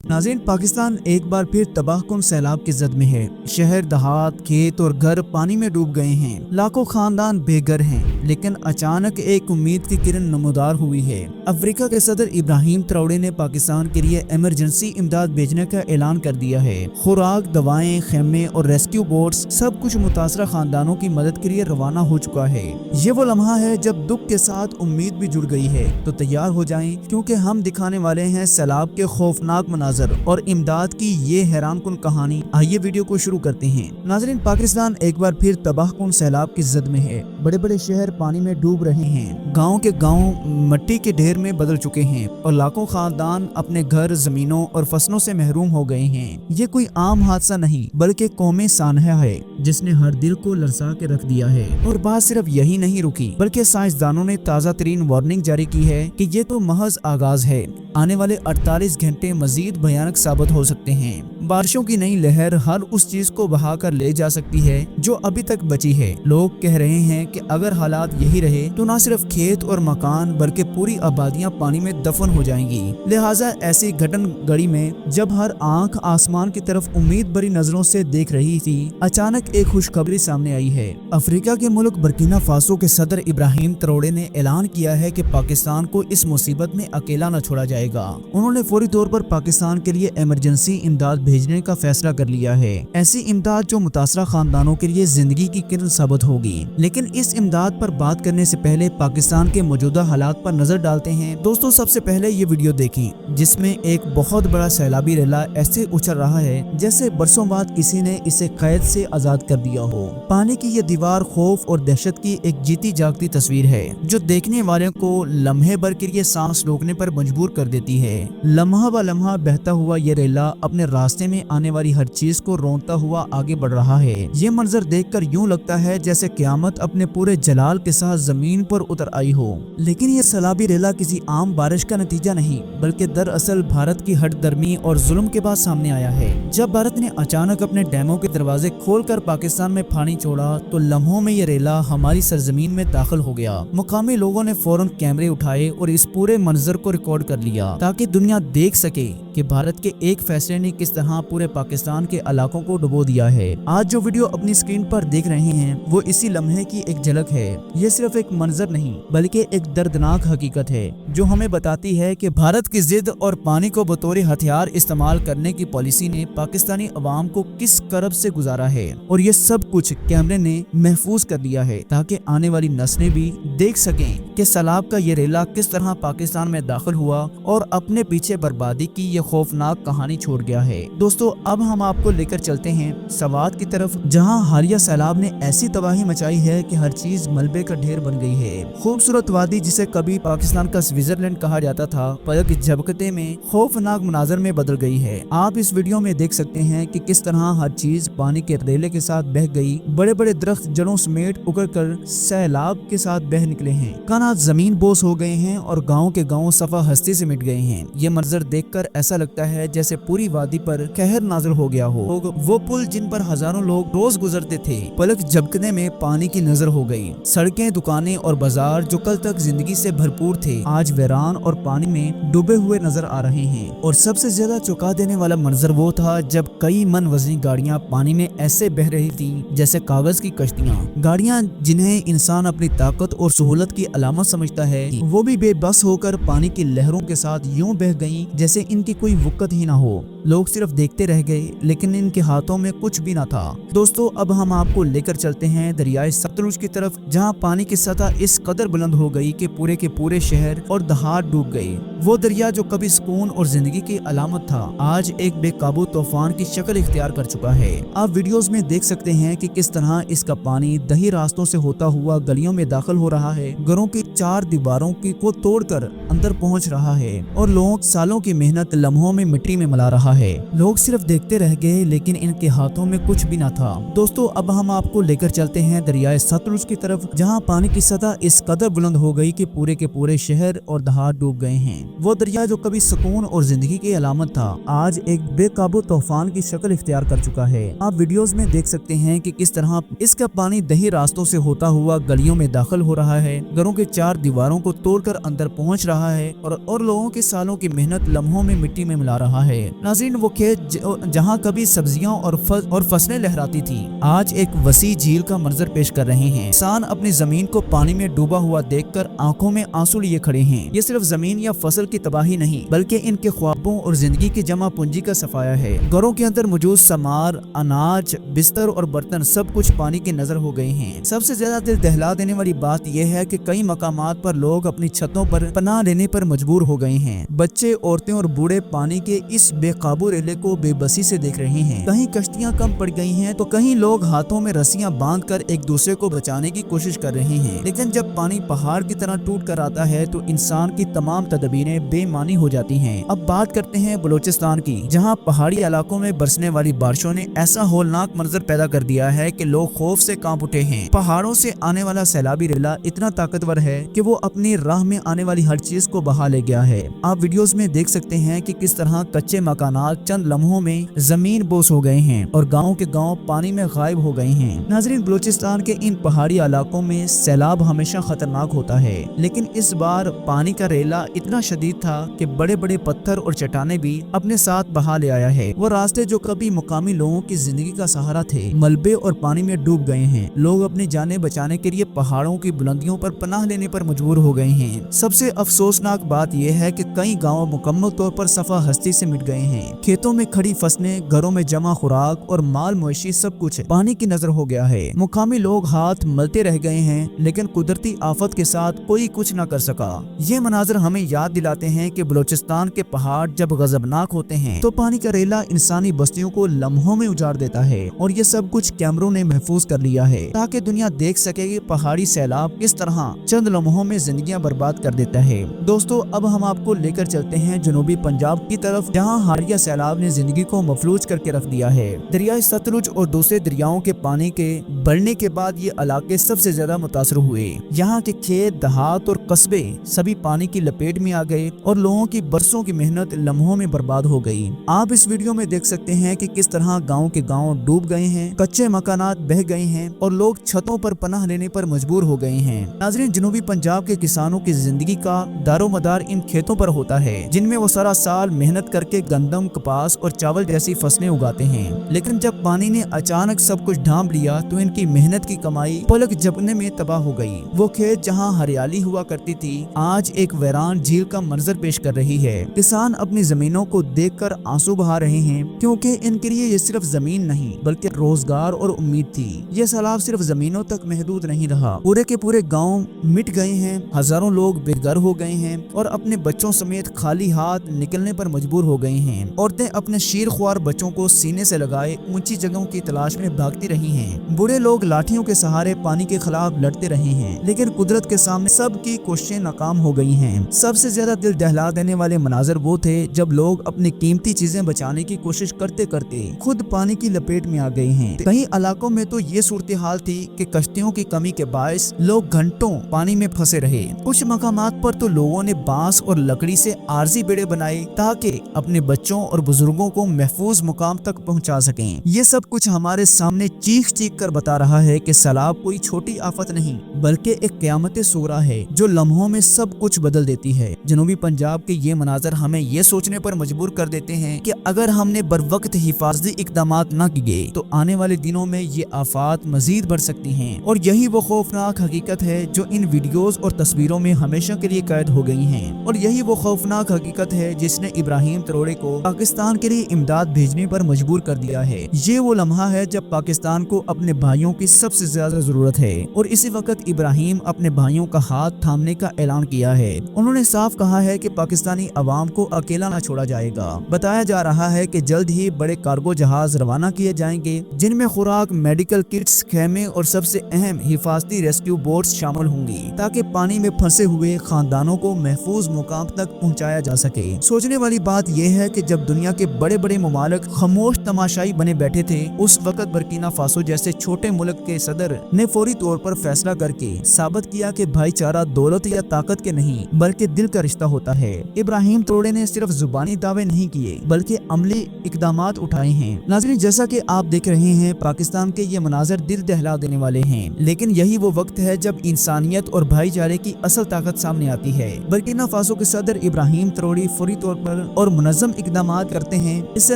नाज़रीन, पाकिस्तान एक बार फिर तबाहकुन सैलाब की जद में है। शहर, देहात, खेत और घर पानी में डूब गए हैं। लाखों खानदान बेघर हैं, लेकिन अचानक एक उम्मीद की किरण नमूदार हुई है। अफ्रीका के सदर इब्राहिम ट्राओरे ने पाकिस्तान के लिए इमरजेंसी इमदाद भेजने का ऐलान कर दिया है। खुराक, दवाएं, खेमे और रेस्क्यू बोट्स सब कुछ मुतासरा खानदानों की मदद के लिए रवाना हो चुका है। ये वो लम्हा है जब दुख के साथ उम्मीद भी जुड़ गई है। तो तैयार हो जाएं, क्योंकि हम दिखाने वाले हैं सैलाब के खौफनाक मनाज़िर और इमदाद की ये हैरानकुन कहानी। आइए वीडियो को शुरू करते हैं। नाज़रीन, पाकिस्तान एक बार फिर तबाहकुन सैलाब की जद में है। बड़े बड़े शहर पानी में डूब रहे हैं। गाँव के गाँव मिट्टी के ढेर में बदल चुके हैं और लाखों खानदान अपने घर, जमीनों और फसलों से महरूम हो गए हैं। ये कोई आम हादसा नहीं, बल्कि कौमे सानहा है जिसने हर दिल को लरसा के रख दिया है। और बात सिर्फ यही नहीं रुकी, बल्कि साइंसदानों ने ताज़ा तरीन वार्निंग जारी की है कि ये तो महज आगाज है। आने वाले 48 घंटे मजीद भयानक साबित हो सकते हैं। बारिशों की नई लहर हर उस चीज को बहा कर ले जा सकती है जो अभी तक बची है। लोग कह रहे हैं कि अगर हालात यही रहे तो न सिर्फ खेत और मकान बल्कि पूरी आबादियां पानी में दफन हो जाएंगी। लिहाजा ऐसी घटन घड़ी में जब हर आंख आसमान की तरफ उम्मीद भरी नजरों से देख रही थी, अचानक एक खुशखबरी सामने आई है। अफ्रीका के मुल्क बुर्किना फासो के सदर इब्राहिम ट्राओरे ने ऐलान किया है कि पाकिस्तान को इस मुसीबत में अकेला न छोड़ा जाएगा। उन्होंने फौरी तौर पर पाकिस्तान के लिए इमरजेंसी इमदाद भेजने का फैसला कर लिया है। ऐसी इमदाद जो मुतासरा खानदानों के लिए जिंदगी की किरण साबित होगी। लेकिन इस इमदाद पर बात करने से पहले पाकिस्तान के मौजूदा हालात पर नजर डालते हैं। दोस्तों, सबसे पहले ये वीडियो देखें जिसमें एक बहुत बड़ा सैलाबी रेला ऐसे उछल रहा है जैसे बरसों बाद किसी ने इसे कैद से आजाद कर दिया हो। पानी की ये दीवार खौफ और दहशत की एक जीती जागती तस्वीर है जो देखने वाले को लम्हे भर के लिए सांस रोकने पर मजबूर कर देती है। लम्हा ब लम्हा बहता हुआ ये रेला अपने रास्ते में आने वाली हर चीज को रोंदता हुआ आगे बढ़ रहा है। ये मंजर देखकर यूं लगता है जैसे क़यामत अपने पूरे जलाल के साथ जमीन पर उतर आई हो। लेकिन ये सैलाबी रेला किसी आम बारिश का नतीजा नहीं, बल्कि दरअसल भारत की हठधर्मी और जुल्म के बाद सामने आया है। जब भारत ने अचानक अपने डैमों के दरवाजे खोलकर पाकिस्तान में पानी छोड़ा तो लम्हों में ये रेला हमारी सरजमीन में दाखिल हो गया। मुकामी लोगों ने फौरन कैमरे उठाए और इस पूरे मंजर को रिकॉर्ड कर लिया ताकि दुनिया देख सके कि भारत के एक फैसले ने किस तरह पूरे पाकिस्तान के इलाकों को डुबो दिया है। आज जो वीडियो अपनी स्क्रीन पर देख रहे हैं वो इसी लम्हे की एक झलक है। ये सिर्फ एक मंजर नहीं बल्कि एक दर्दनाक हकीकत है जो हमें बताती है कि भारत की जिद और पानी को बतौर हथियार इस्तेमाल करने की पॉलिसी ने पाकिस्तानी अवाम को किस करब से गुजारा है। और ये सब कुछ कैमरे ने महफूज कर लिया है ताकि आने वाली नस्लें भी देख सकें कि सैलाब का ये रेला किस तरह पाकिस्तान में दाखिल हुआ और अपने पीछे बर्बादी की ये खौफनाक कहानी छोड़ गया है। दोस्तों, अब हम आपको लेकर चलते हैं सवात की तरफ, जहां हालिया सैलाब ने ऐसी तबाही मचाई है कि हर चीज मलबे का ढेर बन गई है। खूबसूरत वादी जिसे कभी पाकिस्तान का स्विट्जरलैंड कहा जाता था, पलक झपकते में खौफनाक मनाजर में बदल गई है। आप इस वीडियो में देख सकते हैं कि किस तरह हर चीज पानी के रेले के साथ बह गई। बड़े बड़े दरख्त जड़ों समेत उगड़ कर सैलाब के साथ बह निकले हैं। कानात जमीन बोस हो गए हैं और गाँव के गाँव सफा हस्ती से मिट गए हैं। ये मंजर देखकर ऐसा लगता है जैसे पूरी वादी पर कहर नाज़िल हो गया हो। वो पुल जिन पर हजारों लोग रोज गुजरते थे, पलक झपकने में पानी की नजर हो गई। सड़कें, दुकानें और बाजार जो कल तक जिंदगी से भरपूर थे, आज वीरान और पानी में डूबे हुए नजर आ रहे हैं। और सबसे ज्यादा चौंका देने वाला मंजर वो था जब कई मन वजनी गाड़ियां पानी में ऐसे बह रही थी जैसे कागज की कश्तियां। गाड़ियां जिन्हें इंसान अपनी ताकत और सहूलत की अलामत समझता है, वो भी बेबस होकर पानी की लहरों के साथ यूं बह गईं जैसे इनकी कोई वक़्त ही ना हो। लोग सिर्फ देखते रह गए, लेकिन इनके हाथों में कुछ भी ना था। दोस्तों, अब हम आपको लेकर चलते हैं दरियाए सतलुज की तरफ, जहां पानी की सतह इस कदर बुलंद हो गई कि पूरे शहर और देहात डूब गए। वो दरिया जो कभी सुकून और जिंदगी की अलामत था, आज एक बेकाबू तूफान की शक्ल इख्तियार कर चुका है। आप वीडियोस में देख सकते हैं कि किस तरह इसका पानी दही रास्तों से होता हुआ गलियों में दाखिल हो रहा है, घरों की चार दीवारों को तोड़कर अंदर पहुंच रहा है और लोग सालों की मेहनत लम्हों में मिट्टी में मिला रहा है। लोग सिर्फ देखते रह गए, लेकिन इनके हाथों में कुछ भी ना था। दोस्तों, अब हम आपको लेकर चलते हैं दरियाए सतलुज की तरफ, जहां पानी की सतह इस कदर बुलंद हो गई कि के पूरे शहर और देहात डूब गए हैं। वो दरिया जो कभी सुकून और जिंदगी की अलामत था, आज एक बेकाबू तूफान की शक्ल इख्तियार कर चुका है। आप वीडियोस में देख सकते हैं कि किस तरह इसका पानी दही रास्तों से होता हुआ गलियों में दाखिल हो रहा है, घरों के चार दीवारों को तोड़कर अंदर पहुंच रहा है और लोगों के सालों की मेहनत लम्हों में मिट्टी में मिला रहा है। नाज़रीन, वो खेत जहाँ कभी सब्जियां और फसलें लहराती थी, आज एक वसी झील का मंजर पेश कर रहे हैं। किसान अपनी जमीन को पानी में डूबा हुआ देखकर आंखों में आंसू लिए खड़े हैं। ये सिर्फ जमीन या फसल की तबाही नहीं, बल्कि इनके ख्वाबों और जिंदगी की जमा पूंजी का सफाया है। घरों के अंदर मौजूद सामान, अनाज, बिस्तर और बर्तन सब कुछ पानी के नजर हो गए हैं। सबसे ज्यादा दिल दहला देने वाली बात यह है कि कई मकामात पर लोग अपनी छतों पर पनाह लेने पर मजबूर हो गए हैं। बच्चे, औरतें और बूढ़े पानी के इस बेकाबू रेले को बेबसी से देख रहे हैं। कहीं कश्तियां कम पड़ गई हैं तो कहीं लोग हाथों में रस्सियां बांधकर एक दूसरे को बचाने की कोशिश कर रहे हैं। लेकिन जब पानी पहाड़ की तरह टूट कर आता है तो इंसान की तमाम तदबीरें बेमानी हो जाती हैं। अब बात करते हैं बलूचिस्तान की, जहां पहाड़ी इलाकों में बरसने वाली बारिशों ने ऐसा होलनाक मंजर पैदा कर दिया है कि लोग खौफ से कांप उठे हैं। पहाड़ों से आने वाला सैलाबी रेला इतना ताकतवर है कि वो अपनी राह में आने वाली हर चीज को बहा ले गया है। आप वीडियोस में देख सकते हैं कि किस तरह कच्चे मकानात चंद लम्हों में जमीन बोस हो गए हैं और गाँव के गाँव पानी में गायब हो गए हैं। नाज़रीन, बलूचिस्तान के इन पहाड़ी इलाकों में सैलाब हमेशा खतरनाक होता है, लेकिन इस बार पानी का रेला इतना शदीद था कि बड़े बड़े पत्थर और चट्टानें भी अपने साथ बहा ले आया है। वो रास्ते जो कभी मुकामी लोगों की जिंदगी का सहारा थे, मलबे और पानी में डूब गए हैं। लोग अपनी जानें बचाने के लिए पहाड़ों की बुलंदियों पर पनाह लेने पर मजबूर हो गए हैं। सबसे अफसोसनाक बात यह है कि कई गाँव मुकम्मल तौर पर सफा हस्ती से मिट गए हैं। खेतों में खड़ी फसलें, घरों में जमा खुराक और माल मवेशी सब कुछ पानी की नजर हो गया है। मुकामी लोग हाथ मलते रह गए हैं, लेकिन कुदरती आफत के साथ कोई कुछ न कर सका। ये मनाजर हमें याद दिलाते हैं कि बलूचिस्तान के पहाड़ जब गजबनाक होते हैं तो पानी का रेला इंसानी बस्तियों को लम्हों में उजाड़ देता है। और ये सब कुछ कैमरों ने महफूज कर लिया है ताकि दुनिया देख सके कि पहाड़ी सैलाब किस तरह चंद लम्हों में जिंदगियां बर्बाद कर देता है। दोस्तों, अब हम आपको लेकर चलते हैं जनूबी पंजाब की तरफ, जहाँ हालिया सैलाब ने जिंदगी को मफलूज करके रख दिया है। दरिया सतलुज और दूसरे दरियाओं के पानी के बढ़ने के बाद ये इलाके सबसे ज्यादा मुतासर हुए। यहाँ के खेत, देहात और कस्बे सभी पानी की लपेट में आ गए और लोगों की बरसों की मेहनत लम्हों में बर्बाद हो गई। आप इस वीडियो में देख सकते हैं कि किस तरह गाँव के गाँव डूब गए हैं, कच्चे मकानात बह गए हैं और लोग छतों पर पनाह लेने पर मजबूर हो गए हैं। नाज़रीन, जनूबी पंजाब के किसानों की जिंदगी का दारोमदार इन खेतों पर होता है, जिनमें वो सारा साल मेहनत करके गंदम, कपास और चावल जैसी फसलें उगाते हैं। लेकिन जब पानी ने अचानक सब कुछ ढांप लिया तो इनकी मेहनत की कमाई पलक झपकने में तबाह हो गई। वो खेत जहां हरियाली हुआ करती थी, आज एक वीरान झील का मंजर पेश कर रही है। किसान अपनी जमीनों को देखकर आंसू बहा रहे हैं, क्योंकि इनके लिए ये सिर्फ जमीन नहीं बल्कि रोजगार और उम्मीद थी। ये सैलाब सिर्फ जमीनों तक महदूद नहीं रहा, पूरे के पूरे गाँव मिट गए हैं। हजारों लोग बेघर हो गए हैं और अपने बच्चों समेत खाली हाथ निकलने पर मजबूर हो गए हैं। औरतें अपने शीरख्वार बच्चों को सीने से लगाए ऊंची जगहों की तलाश में भागती रही हैं। बूढ़े लोग लाठियों के सहारे पानी के खिलाफ लड़ते रहे हैं, लेकिन कुदरत के सामने सबकी कोशिशें नाकाम हो गई हैं। सबसे ज्यादा दिल दहला देने वाले मनाजर वो थे जब लोग अपनी कीमती चीजें बचाने की कोशिश करते करते खुद पानी की लपेट में आ गए हैं। कई इलाकों में तो ये सूरत हाल थी कि कश्तियों की कमी के बायस लोग घंटों पानी में फंसे रहे। कुछ मकामात पर तो लोगों ने बांस और लकड़ी से आरजी बेड़े बनाए ताकि अपने बच्चों और बुजुर्गों को महफूज मुकाम तक पहुंचा सकें। ये सब कुछ हमारे सामने चीख चीख कर बता रहा है कि सैलाब कोई छोटी आफत नहीं बल्कि एक क़यामत सूरा है जो लम्हों में सब कुछ बदल देती है। जनूबी पंजाब के ये मनाजर हमें ये सोचने पर मजबूर कर देते हैं कि अगर हमने बरवक्त हिफाजती इक़दामात न किए तो आने वाले दिनों में ये आफात मजीद बढ़ सकती हैं। और यही वो खौफनाक हकीकत है जो इन वीडियोस और तस्वीरों में हमेशा के लिए कैद हो गई हैं। और यही वो खौफनाक हकीकत है जिसने इब्राहिम ट्रोरे को पाकिस्तान के लिए इमदाद भेजने पर मजबूर कर दिया है। ये वो लम्हा है जब पाकिस्तान को अपने भाइयों की सबसे ज्यादा जरूरत है और इसी वक्त इब्राहिम अपने भाइयों का हाथ थामने का ऐलान किया है। उन्होंने साफ कहा है कि पाकिस्तानी अवाम को अकेला न छोड़ा जाएगा। बताया जा रहा है कि जल्द ही बड़े कार्गो जहाज रवाना किए जाएंगे जिनमें खुराक, मेडिकल किट्स, खेमे और सबसे अहम हिफाजती रेस्क्यू बोट्स शामिल होंगी ताकि पानी में फंसे हुए खानदानों को महफूज मुकाम तक पहुँचाया जा सके। सोचने वाली बात यह है कि जब दुनिया के बड़े बड़े ममालिक खामोश तमाशाई बने बैठे थे, उस वक्त बर्किना फासो जैसे छोटे मुल्क के सदर ने फौरी तौर पर फैसला करके साबित किया कि भाईचारा दौलत या ताकत के नहीं बल्कि दिल का रिश्ता होता है। इब्राहिम ट्रोरे ने सिर्फ जुबानी दावे नहीं किए बल्कि अमली इकदामात उठाए हैं। नाज़रीन, जैसा कि आप देख रहे हैं, पाकिस्तान के ये मनाजर दिल दहला देने वाले हैं, लेकिन यही वो वक्त है जब इंसानियत और भाईचारे की असल ताकत सामने आती है। बर्किना फासो के सदर इब्राहिम ट्रोरे फौरी तौर पर और मुनज़्ज़म इकदाम اقدامات کرتے ہیں، اس سے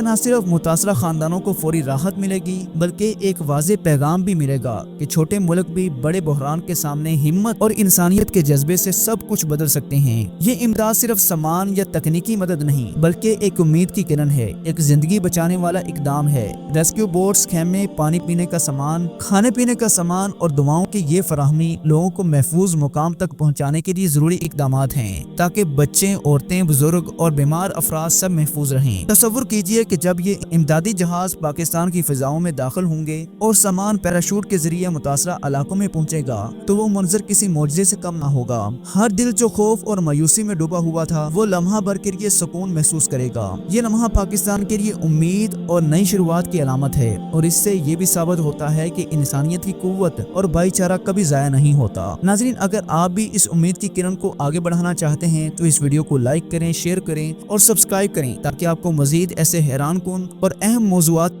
نہ صرف متاثرہ خاندانوں کو فوری راحت ملے گی بلکہ ایک واضح پیغام بھی ملے گا کہ چھوٹے ملک بھی بڑے بحران کے سامنے ہمت اور انسانیت کے جذبے سے سب کچھ بدل سکتے ہیں۔ یہ امداد صرف سامان یا تکنیکی مدد نہیں بلکہ ایک امید کی کرن ہے، ایک زندگی بچانے والا اقدام ہے۔ ریسکیو بوٹس، خیمے، پانی پینے کا سامان، کھانے پینے کا سامان اور دواؤں کی یہ فراہمی لوگوں کو محفوظ مقام تک پہنچانے کے لیے ضروری اقدامات ہیں تاکہ بچے، عورتیں، بزرگ اور بیمار افراد سب محفوظ رہیں۔ تصور کیجئے کہ جب یہ امدادی جہاز پاکستان کی فضاؤں میں داخل ہوں گے اور سامان پیراشوٹ کے ذریعے متاثرہ علاقوں میں پہنچے گا تو وہ منظر کسی معجزے سے کم نہ ہوگا۔ ہر دل جو خوف اور مایوسی میں ڈوبا ہوا تھا وہ لمحہ بھر کے لیے سکون محسوس کرے گا۔ یہ لمحہ پاکستان کے لیے امید اور نئی شروعات کی علامت ہے، اور اس سے یہ بھی ثابت ہوتا ہے کہ انسانیت کی قوت اور بھائی چارہ کبھی ضائع نہیں ہوتا۔ ناظرین، اگر آپ بھی اس امید کی کرن کو آگے بڑھانا چاہتے ہیں تو اس ویڈیو کو لائک کریں، شیئر کریں اور سبسکرائب کریں تاکہ آپ کو مزید ایسے حیران کن اور اہم موضوعات